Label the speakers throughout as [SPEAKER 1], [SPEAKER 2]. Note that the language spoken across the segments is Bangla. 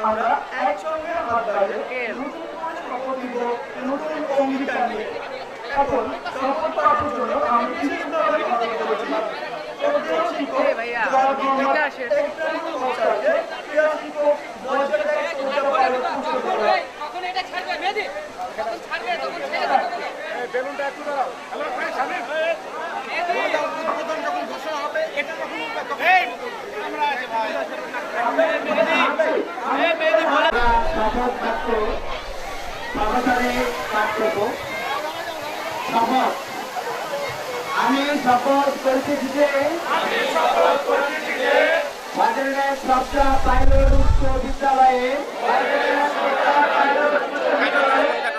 [SPEAKER 1] আমরা একসঙ্গে হাত বাড়িয়ে শপথ নিব নতুন অঙ্গীকার নিয়ে। এখন শপথ পাঠের জন্য আমি বিশেষভাবে
[SPEAKER 2] আমি শপথ করতেছি যে বাজারের সবটা পাইলট উচ্চ বিদ্যালয়ে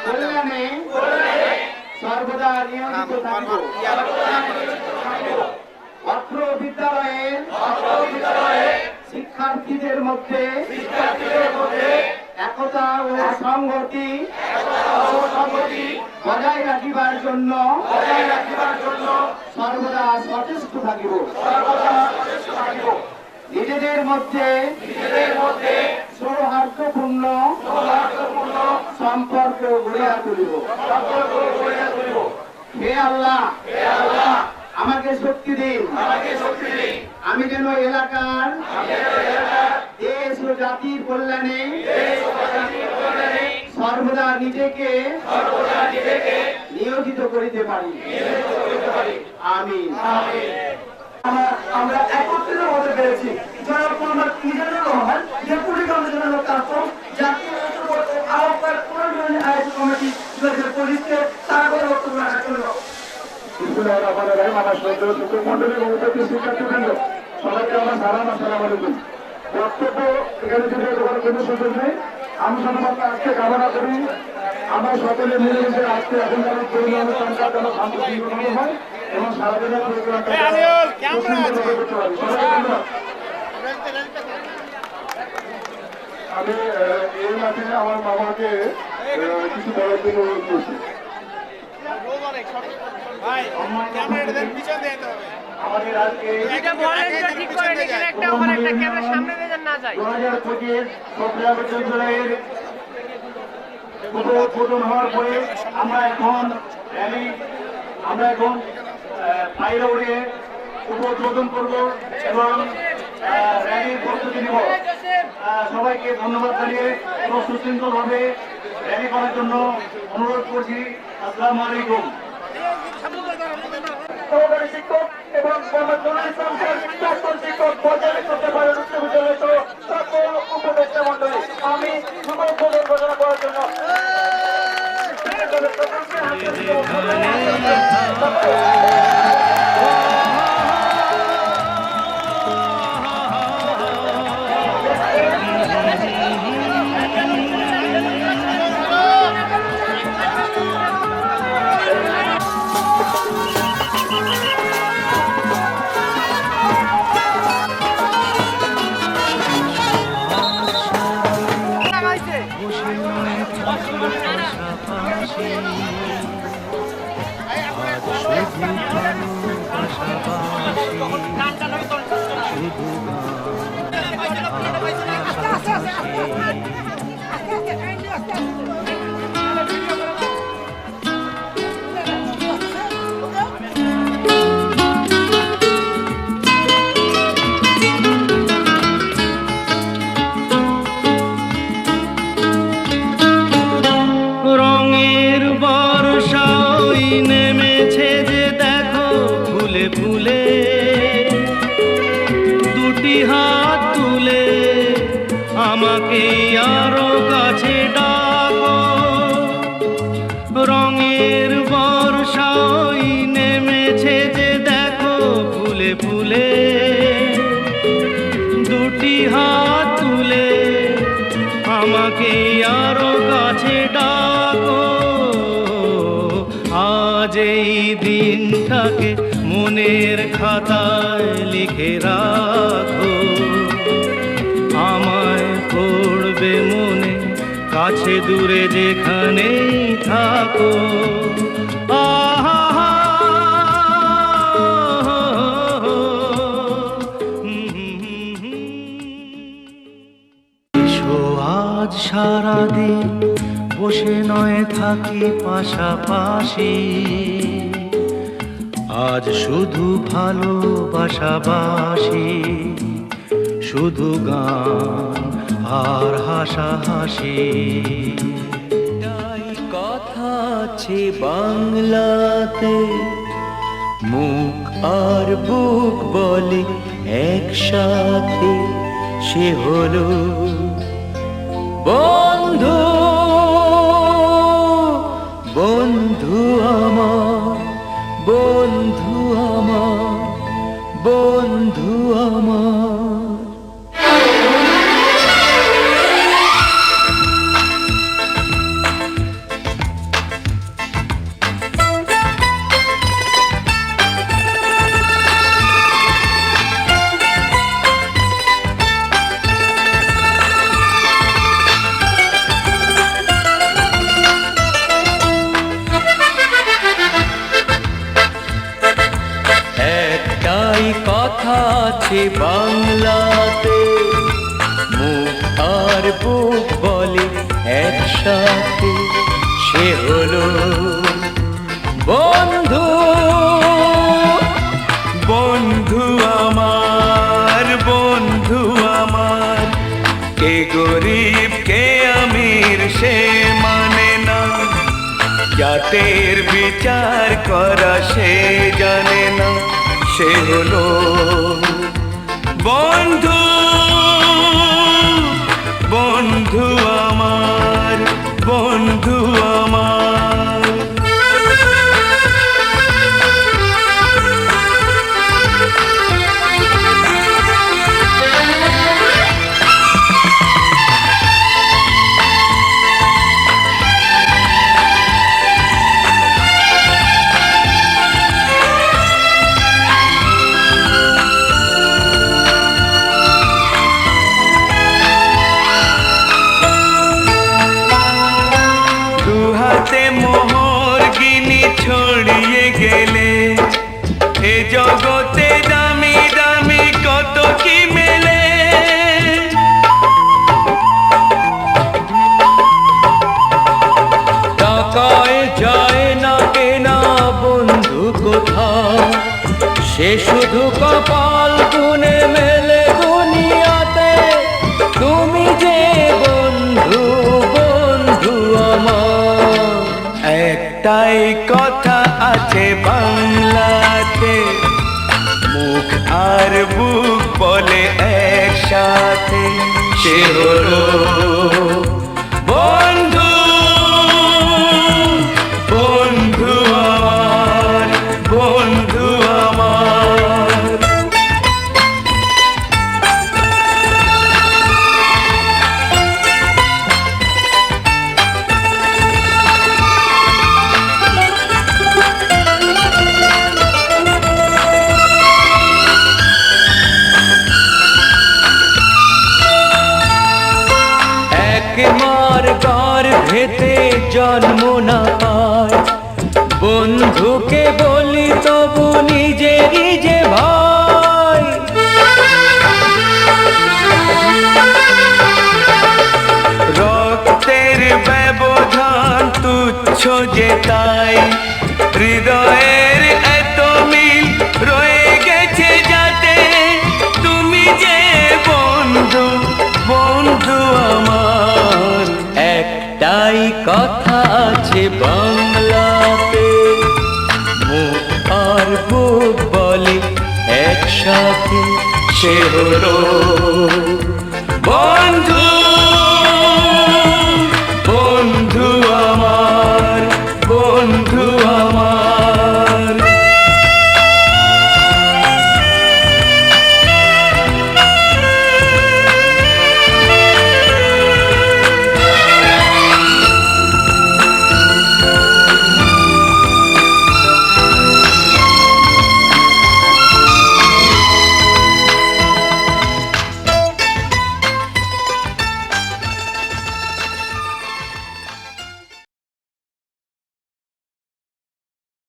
[SPEAKER 2] কল্যাণে সর্বদা নিয়োজিত থাকব। অত্র বিদ্যালয়ের শিক্ষার্থীদের মধ্যে একতা ও সংহতি বজায় রাখিবার জন্য সর্বদা সচেষ্ট থাকিব। নিজেদের মধ্যে সৌহার্দ্যপূর্ণ সম্পর্ক গড়িয়া তুলিব। হে আল্লাহ, আমাকে শক্তি দিন, আমি যেন এলাকার দেশ ও জাতির কল্যাণে সর্বদা নিজেকে নিয়োজিত করিতে পারি। আমিন।
[SPEAKER 1] আমরা একত্রিত হতে পেরেছি। জনাব Mohammad Mizanur Rahman, deputy commissioner customs, জাতীয় আহ্বায়ক পুনর্নির্মাণ আয়োজন কমিটি 2025-কে স্বাগত বক্তব্য রাখার জন্য।
[SPEAKER 3] আমার শ্রদ্ধেয় শিক্ষক মন্ডলী এবং উপস্থিত শিক্ষার্থীবৃন্দ, সবাইকে আমার সালাম, আসসালামু আলাইকুম। বক্তব্য এখানে যদি কোনো সুযোগ নেই, আমি শুধুমাত্র আজকে কামনা করি আমরা সকলে মিলেমিশে আজকে এখনকার ধর্মীয় অনুষ্ঠানটা যেন শান্তিপূর্ণ হয় এবং সারাদিনের প্রোগ্রামটা করতে পারি। আমি এই মাঠে আমার মামাকে কিছু বলার জন্য অনুরোধ করছি। আমাদের আজকে 2025 জুলাইয়ের উদ্বোধন হওয়ার পরে আমরা এখন পায়রা উড়িয়ে উদ্বোধন করব এবং র্যালির প্রস্তুতি নিব। সবাইকে ধন্যবাদ জানিয়ে এবং সুশৃঙ্খলভাবে র্যালি করার জন্য অনুরোধ করছি। আসসালামু আলাইকুম।
[SPEAKER 1] সহকারী শিক্ষক এবং প্রাক্তন শিক্ষক পর্যায়ে করতে পারেন উচ্চ বিদ্যালয় সহ সকল উপদেষ্টা মন্ডলী, আমি শুভ উদ্বোধন ঘোষণা করার জন্য
[SPEAKER 4] রঙের বর্ষায় নেমেছে যে দেখো ফুলে ফুলে, দুটি হাত তুলে আমাকে আরো কাছে ডাকো। রঙের বর্ষায় নেমেছে যে দেখো ফুলে ফুলে, দুটি হাত তুলে আমাকে আরো কাছে ডাকো। আজ এই দিনটাকে মনের খাতায় লিখে রাখো, আমায় পড়বে মনে কাছে দূরে যেখানেই থাকো। আহা থাকি পাশাপাশি, আজ শুধু ভালোবাসাবাসি, শুধু গান আর হাসাহাসি।
[SPEAKER 5] তাই কথা আছে বাংলাতে, মুখ আর বুক বলে একসাথে, সে হলো বন্ধু। বন্ধু আমার, বন্ধু আমার, বন্ধু আমার। একটাই কথা আছে বাংলাতে, মুখ আর বুক বলে একসাথে, সে হলো বন্ধু। বন্ধু আমার, বন্ধু আমার, কে গরিব কে আমির সে মানে না, জাতের বিচার করা সে জানে না, সে হলো বন্ধু। বন্ধু আমার, বন্ধু আমার। দুহাতে মোহর গিনি ছড়িয়ে গেলে, এ জগতে দামি দামি কত কি মেলে। টাকায় যায় না কেনা বন্ধু কোথাও, সে শুধু কপাল গুনে মেলে দুনিয়াতে। তুমি যে বন্ধু, বন্ধু আমার। একটাই কথা আছে বাংলাতে, মুখ আর বুক বলে একসাথে, সে হলো বন্ধু। বন্ধু আমার, বন্ধু আমার। একমার গর্ভেতে জন্ম না পায়, বন্ধুকে বলি তবু নিজেরই যে ভাই। রক্তের ব্যবধান তুচ্ছ যে তাই, হৃদয়ের এত মিল রয়ে গেছে যাতে। তুমি যে বন্ধু, বন্ধু আমার। একটাই কথা আছে বাংলাতে, মুখ আর বুক বলে একসাথে, সে হলো বন্ধু।